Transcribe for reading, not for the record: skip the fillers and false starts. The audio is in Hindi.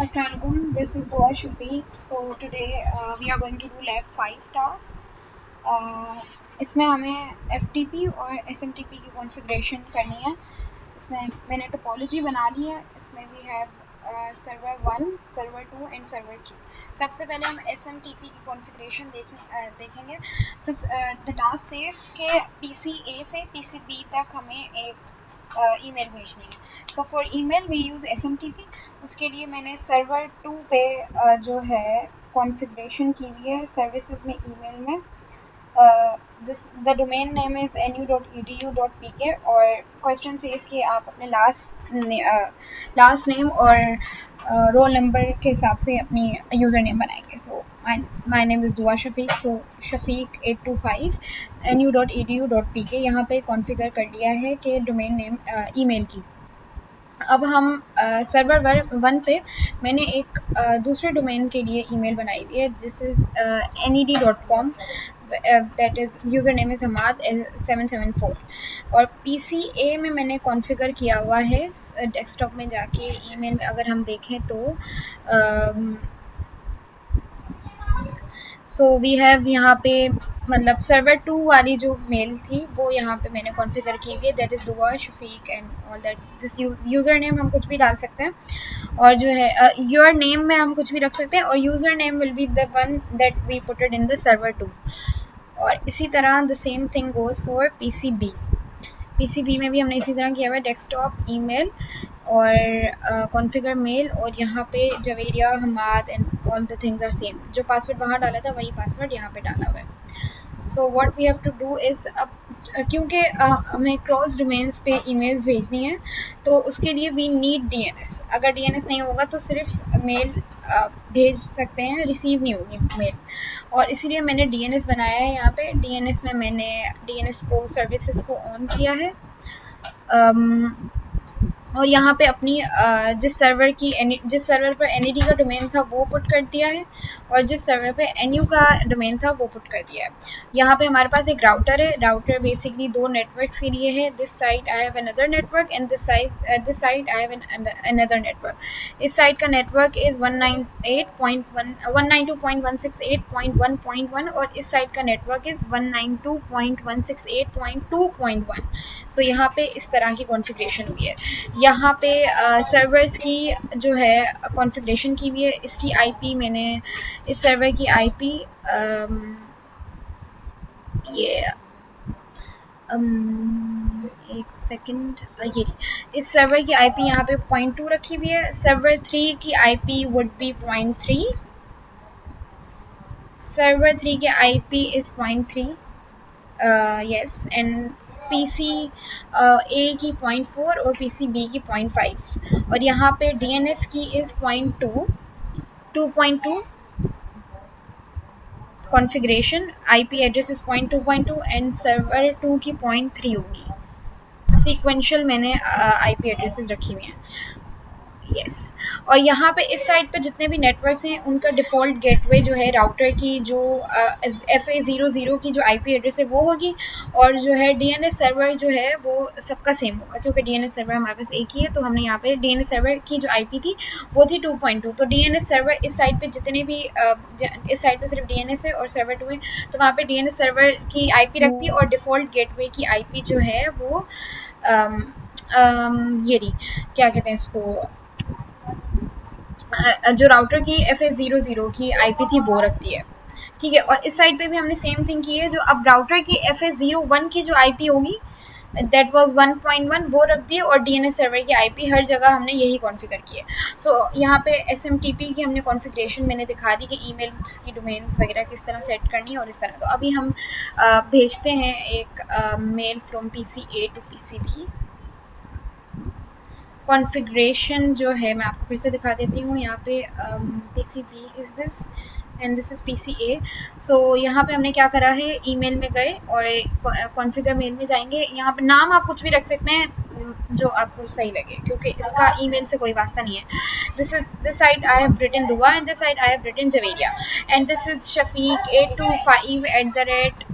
Assalamualaikum. This is Dua Shafiq. So today we are going to do lab 5 tasks. इसमें हमें FTP और SMTP की कॉन्फ़िगरेशन करनी है. इसमें मैंने टोपोलॉजी बना ली है. इसमें we have server 1, server 2 and server 3. सबसे पहले हम SMTP की कॉन्फ़िगरेशन देखेंगे. The task says कि PC A से PC B तक हमें एक ईमेल भेजनी है. So for email we use SMTP. उसके लिए मैंने सर्वर 2 पे जो है कॉन्फ़िगरेशन की हुई है सर्विसेज में ईमेल में. The domain name is nu.edu.pk और क्वेश्चन से इसके आप अपने लास्ट नेम और रोल नंबर के हिसाब से अपनी यूज़र नेम बनाएंगे. सो माई नेम इज़ दुआ शफ़ीक. सो शफ़ीक 825 nu.edu.pk यहाँ पे कॉन्फ़िगर कर लिया है कि डोमेन नेम ईमेल की. अब हम सर्वर 1 पे मैंने एक दूसरे डोमेन के लिए ईमेल बनाई हुई है. This is ned.com. That is user name is Hamad 774 और PCA में मैंने कॉन्फ़िगर किया हुआ है. डेस्कटॉप में जाके ईमेल में अगर हम देखें तो सो वी हैव यहाँ पे मतलब सर्वर 2 वाली जो मेल थी वो यहाँ पे मैंने कॉन्फ़िगर की हुई है. दैट इज़ दुआ Shafiq and all that. This user name हम कुछ भी डाल सकते हैं और जो है योर नेम में हम कुछ भी रख सकते हैं और user name will be the one that we put it in the server 2. और इसी तरह the same thing goes for PCB में भी हमने इसी तरह किया हुआ है. डेस्कटॉप ईमेल और कॉन्फ़िगर मेल और यहाँ पे Javeria Hamad and all the things are same. जो पासवर्ड वहाँ डाला था वही पासवर्ड यहाँ पे डाला हुआ है. So what we have to do is अब क्योंकि हमें क्रॉस डोमेन्स पे ईमेल्स भेजनी है तो उसके लिए वी नीड DNS. अगर DNS नहीं होगा तो सिर्फ मेल भेज सकते हैं, रिसीव नहीं होगी मेल. और इसीलिए मैंने DNS बनाया है. यहाँ पे DNS में मैंने DNS को सर्विसेज को ऑन किया है और यहाँ पे अपनी जिस सर्वर पर NED का डोमेन था वो पुट कर दिया है और जिस सर्वर पे NU का डोमेन था वो पुट कर दिया है. यहाँ पे हमारे पास एक राउटर है. राउटर बेसिकली 2 नेटवर्क्स के लिए है. This side I have another network and this side I have another network. इस साइड का नेटवर्क इज़ 192.168.1.1.1 और इस साइड का नेटवर्क इज़ 192.168.2.1. सो यहाँ पे इस तरह की कॉन्फ़िगरेशन हुई है. यहाँ पे सर्वर्स की जो है कॉन्फ़िगरेशन की हुई है. इसकी IP मैंने इस सर्वर की IP एक सेकंड ये इस सर्वर की IP यहाँ पे 0.2 रखी हुई है. सर्वर 3 की IP वुड बी 0.3. सर्वर 3 की IP is 0.3 yes and PC A की 0.4 और PC B की 0.5 और यहाँ पे DNS की is 2.2 configuration. IP address is 0.2 and server 2 की 0.3 होगी. सीक्वेंशियल मैंने IP एड्रेसेस रखी हुई हैं. यस और यहाँ पे इस साइड पे जितने भी नेटवर्क्स हैं उनका डिफ़ॉल्ट गेटवे जो है राउटर की जो FA00 की जो IP एड्रेस है वो होगी और जो है DNS सर्वर जो है वो सबका सेम होगा क्योंकि DNS सर्वर हमारे पास एक ही है. तो हमने यहाँ पे DNS सर्वर की जो IP थी वो थी 2.2. तो DNS सर्वर इस साइड पे जितने भी इस साइड पे सिर्फ DNS है और सर्वर 2 है तो वहाँ पे DNS सर्वर की IP रखती है और डिफ़ॉल्ट गेटवे की IP जो है वो ये रही क्या कहते हैं इसको जो राउटर की FA00 की IP थी वो रखती है. ठीक है और इस साइड पे भी हमने सेम थिंग की है. जो अब राउटर की FA01 की जो IP होगी दैट वाज 1.1 वो रख दी और DNS सर्वर की IP हर जगह हमने यही कॉन्फ़िगर की है. सो यहाँ पे SMTP की हमने कॉन्फ़िगरेशन मैंने दिखा दी कि ईमेल्स की डोमेन्स वगैरह किस तरह सेट करनी है और इस तरह. तो अभी हम भेजते हैं एक mail from PC A to PC B. Configuration जो है मैं आपको फिर से दिखा देती हूँ. यहाँ पे PC B is this and this is PC A. सो यहाँ पे हमने क्या करा है ईमेल में गए और कॉन्फ़िगर मेल में जाएंगे. यहाँ पे नाम आप कुछ भी रख सकते हैं जो आपको सही लगे क्योंकि इसका ईमेल से कोई वास्ता नहीं है. This side I have written Dua and this side I have written Javeria and this is Shafiq 825